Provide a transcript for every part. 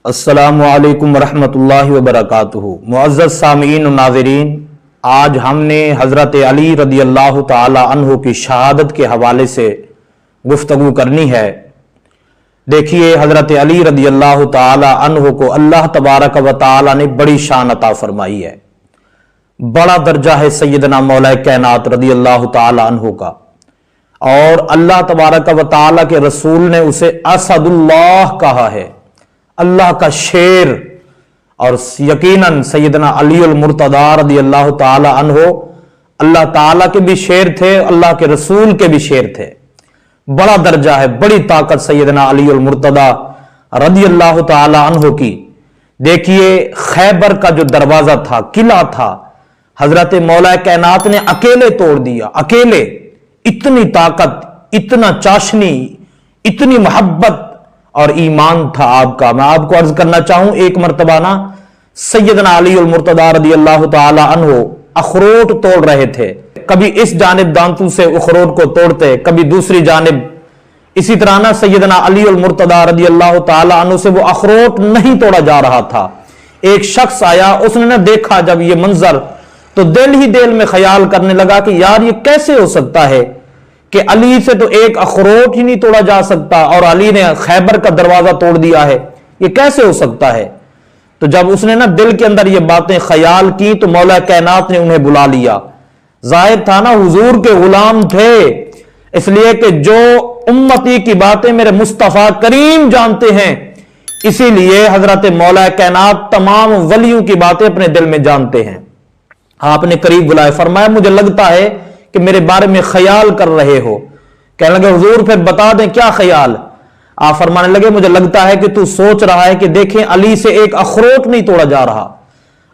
अस्सलामु अलैकुम वरहमतुल्लाहि वबरकातुहू। मुअज़्ज़ज़ सामीईन और नाज़रीन, आज हमने हज़रत अली रदी अल्लाह ताला अन्हु की शहादत के हवाले से गुफ्तगू करनी है। देखिए, हज़रत अली रदी अल्लाह ताला अन्हु को अल्लाह तबारक व ताला ने बड़ी शान अता फरमाई है। बड़ा दर्जा है सैयदना मौला कायनात रदी अल्लाह ताला अन्हु का, और अल्लाह तबारक व ताला के रसूल ने उसे असदुल्लाह कहा है, अल्लाह का शेर। और यकीनन सैयदना अली अल मुर्तदा रदी अल्लाह ताला अन्हो अल्लाह ताला के भी शेर थे, अल्लाह के रसूल के भी शेर थे। बड़ा दर्जा है, बड़ी ताकत सैयदना अली अल मुर्तदा रदी अल्लाह ताला अन्हो की। देखिए, खैबर का जो दरवाजा था, किला था, हजरत मौला कायनात ने अकेले तोड़ दिया, अकेले। इतनी ताकत, इतना चाशनी, इतनी मोहब्बत और ईमान था आपका। मैं आपको अर्ज करना चाहूं, एक मर्तबा ना सैयदना अली अल मुर्तदा रदी अल्लाह ताला अन्हो अखरोट तोड़ रहे थे। कभी इस जानिब दांतों से अखरोट को तोड़ते, कभी दूसरी जानिब। इसी तरह ना सैयदना अली अल मुर्तदा रदी अल्लाह ताला अन्हो से वो अखरोट नहीं तोड़ा जा रहा था। एक शख्स आया, उसने ना देखा जब ये मंजर, तो दिल ही दिल में ख्याल करने लगा कि यार ये कैसे हो सकता है कि अली से तो एक अखरोट ही नहीं तोड़ा जा सकता और अली ने खैबर का दरवाजा तोड़ दिया है, ये कैसे हो सकता है। तो जब उसने ना दिल के अंदर ये बातें ख्याल की तो मौला कायनात ने उन्हें बुला लिया। जाहिर था ना हुजूर के गुलाम थे, इसलिए कि जो उम्मती की बातें मेरे मुस्तफा करीम जानते हैं, इसीलिए हजरत मौला कायनात तमाम वलियों की बातें अपने दिल में जानते हैं। आपने करीब बुलाए, फरमाया मुझे लगता है कि मेरे बारे में ख्याल कर रहे हो। कहने लगे हुजूर फिर बता दें क्या ख्याल। आप फरमाने लगे मुझे लगता है कि तू सोच रहा है कि देखें अली से एक अखरोट नहीं तोड़ा जा रहा।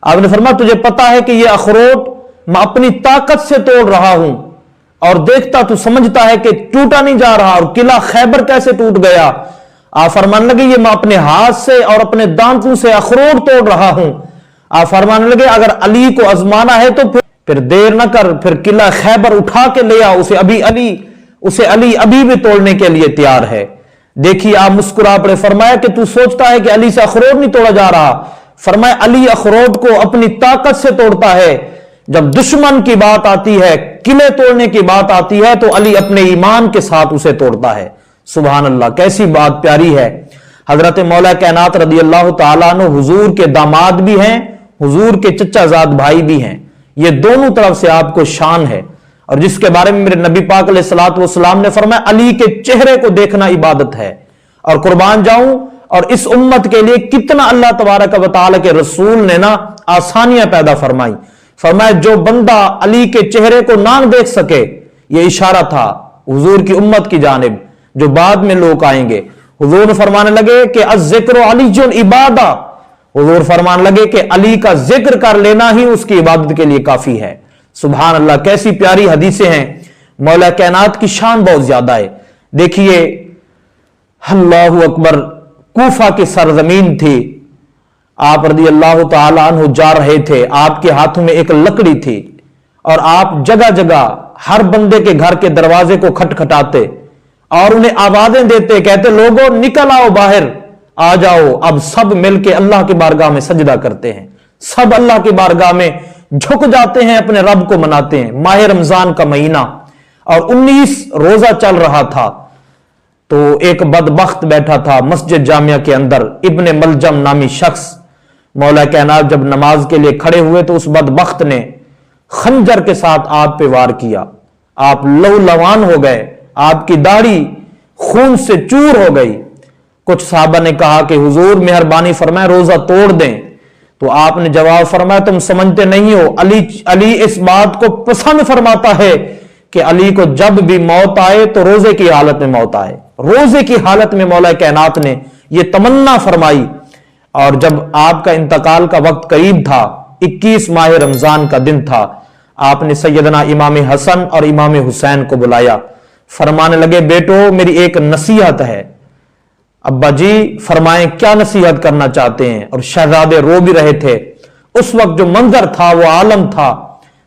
आपने फरमाया तुझे पता है कि यह अखरोट मैं अपनी ताकत से तोड़ रहा हूं, और देखता तू समझता है कि टूटा नहीं जा रहा, और किला खैबर कैसे टूट गया। आप फरमाने लगे ये मैं अपने हाथ से और अपने दांतों से अखरोट तोड़ रहा हूं। आप फरमाने लगे अगर अली को आजमाना है तो फिर देर न कर, फिर किला खैबर उठा के ले आ, उसे अली अभी भी तोड़ने के लिए तैयार है। देखिए, आप मुस्कुरा पड़े, फरमाया कि तू सोचता है कि अली से अखरोट नहीं तोड़ा जा रहा। फरमाया अली अखरोट को अपनी ताकत से तोड़ता है। जब दुश्मन की बात आती है, किले तोड़ने की बात आती है, तो अली अपने ईमान के साथ उसे तोड़ता है। सुभान अल्लाह, कैसी बात प्यारी है। हजरत मौला कायनात रदी अल्लाह ताला अन्हु हुजूर के दामाद भी हैं, हुजूर के चचाजाद भाई भी हैं। ये दोनों तरफ से आपको शान है। और जिसके बारे में मेरे नबी पाक अलैहिस्सलातु वस्सलाम ने फरमाया अली के चेहरे को देखना इबादत है। और कुर्बान जाऊं, और इस उम्मत के लिए कितना अल्लाह तबारक व तआला के रसूल ने ना आसानियां पैदा फरमाई। फरमाया जो बंदा अली के चेहरे को ना देख सके, यह इशारा था हुजूर की उम्मत की जानिब जो बाद में लोग आएंगे। हुजूर ने फरमाने लगे कि अज़्ज़िक्रु अलीयुन इबादा। हुजूर फरमान लगे कि अली का जिक्र कर लेना ही उसकी इबादत के लिए काफी है। सुभान अल्लाह, कैसी प्यारी हदीसें हैं। मौला कायनात की शान बहुत ज्यादा है। देखिए, अल्लाहु अकबर, कूफा की सरजमीन थी। आप रदी अल्लाह ताला अन्हु जा रहे थे, आपके हाथों में एक लकड़ी थी, और आप जगह जगह हर बंदे के घर के दरवाजे को खटखटाते और उन्हें आवाजें देते, कहते लोगों निकल आओ बाहर, आ जाओ। अब सब मिलके अल्लाह की बारगाह में सजदा करते हैं, सब अल्लाह की बारगाह में झुक जाते हैं, अपने रब को मनाते हैं। माह रमजान का महीना और 19 रोजा चल रहा था। तो एक बदबख्त बैठा था मस्जिद जामिया के अंदर, इब्ने मलजम नामी शख्स। मौला कायनात जब नमाज के लिए खड़े हुए तो उस बदबख्त ने खंजर के साथ आप पे वार किया। आप लहूलुहान हो गए, आपकी दाढ़ी खून से चूर हो गई। कुछ साहबा ने कहा कि हुजूर मेहरबानी फरमाए रोजा तोड़ दें। तो आपने जवाब फरमाया तुम समझते नहीं हो, अली इस बात को पसंद फरमाता है कि अली को जब भी मौत आए तो रोजे की हालत में मौत आए। रोजे की हालत में मौला कायनात ने यह तमन्ना फरमाई। और जब आपका इंतकाल का वक्त करीब था, 21 माह रमजान का दिन था, आपने सैयदना इमाम हसन और इमाम हुसैन को बुलाया। फरमाने लगे बेटो मेरी एक नसीहत है। अब्बा जी फरमाएं क्या नसीहत करना चाहते हैं। और शहजादे रो भी रहे थे। उस वक्त जो मंजर था, वो आलम था,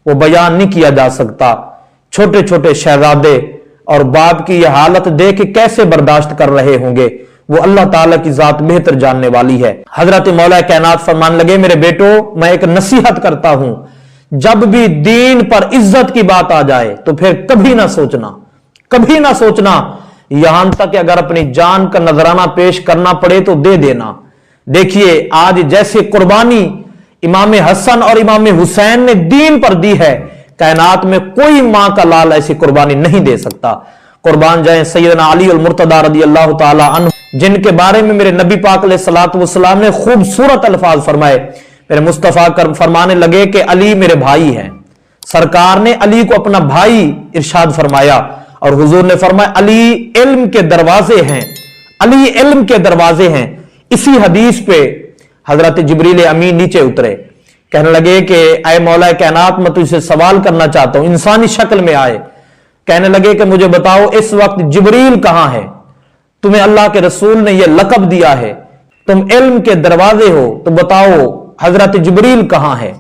वो बयान नहीं किया जा सकता। छोटे छोटे शहजादे और बाप की यह हालत देख के कैसे बर्दाश्त कर रहे होंगे। وہ اللہ تعالیٰ کی ذات بہتر جاننے والی ہے۔ حضرت مولا کائنات فرمان لگے میرے بیٹو میں ایک نصیحت کرتا ہوں، جب بھی دین پر عزت کی بات آ جائے تو پھر کبھی نہ سوچنا یہاں تک کہ اگر اپنی جان کا نذرانہ پیش کرنا پڑے تو دے دینا۔ دیکھیے آج جیسے قربانی امام حسن اور امام حسین نے دین پر دی ہے، کائنات میں کوئی ماں کا لال ایسی قربانی نہیں دے سکتا۔ قربان جائیں سیدنا علی المرتضی رضی اللہ تعالی عنہ، جن کے بارے میں میرے نبی پاک علیہ الصلوۃ والسلام نے خوبصورت الفاظ فرمائے۔ میرے مصطفیٰ فرمانے لگے کہ علی میرے بھائی ہیں، سرکار نے علی کو اپنا بھائی ارشاد فرمایا، اور حضور نے فرمایا علی علم کے دروازے ہیں، علی علم کے دروازے ہیں۔ اسی حدیث پہ حضرت جبریل امین نیچے اترے، کہنے لگے کہ اے مولا کائنات میں تجھ سے سوال کرنا چاہتا ہوں، انسانی شکل میں آئے، کہنے لگے کہ مجھے بتاؤ اس وقت جبریل کہاں ہے؟ تمہیں اللہ کے رسول نے یہ لقب دیا ہے، تم علم کے دروازے ہو، تو بتاؤ حضرت جبریل کہاں ہے؟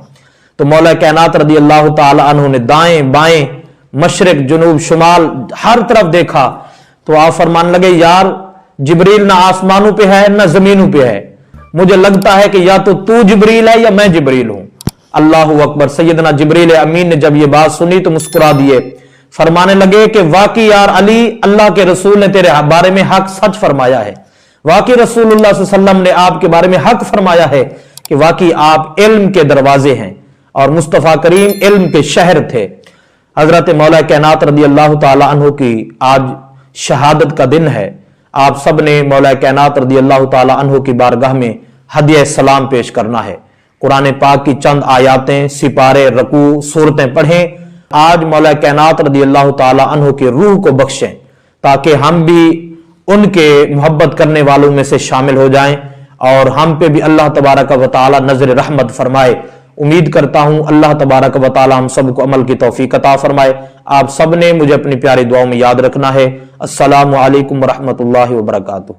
تو مولا کائنات رضی اللہ تعالی عنہ نے دائیں بائیں مشرق جنوب شمال ہر طرف دیکھا، تو آپ فرمان لگے یار جبریل نہ آسمانوں پہ ہے نہ زمینوں پہ ہے، مجھے لگتا ہے کہ یا تو جبریل ہے یا میں جبریل ہوں۔ اللہ اکبر۔ سیدنا جبریل امین نے جب یہ بات سنی تو مسکرا دیے، فرمانے لگے کہ واقعی یار علی اللہ کے رسول نے تیرے بارے میں حق سچ فرمایا ہے، واقعی رسول اللہ صلی اللہ علیہ وسلم نے آپ کے بارے میں حق فرمایا ہے کہ واقعی آپ علم کے دروازے ہیں، اور مصطفیٰ کریم علم کے شہر تھے۔ حضرت مولا کائنات رضی اللہ تعالی عنہ کی آج شہادت کا دن ہے، آپ سب نے مولا کائنات رضی اللہ تعالی عنہ کی بارگاہ میں ہدیہ سلام پیش کرنا ہے۔ قرآن پاک کی چند آیاتیں، سپارے، رکوع، سورتیں پڑھیں، آج مولا کائنات رضی اللہ تعالی عنہ کی روح کو بخشیں تاکہ ہم بھی ان کے محبت کرنے والوں میں سے شامل ہو جائیں اور ہم پہ بھی اللہ تبارک و تعالی نظر رحمت فرمائے۔ امید کرتا ہوں اللہ تبارک و تعالی ہم سب کو عمل کی توفیق عطا فرمائے۔ آپ سب نے مجھے اپنی پیاری دعاؤں میں یاد رکھنا ہے۔ السلام علیکم ورحمۃ اللہ وبرکاتہ۔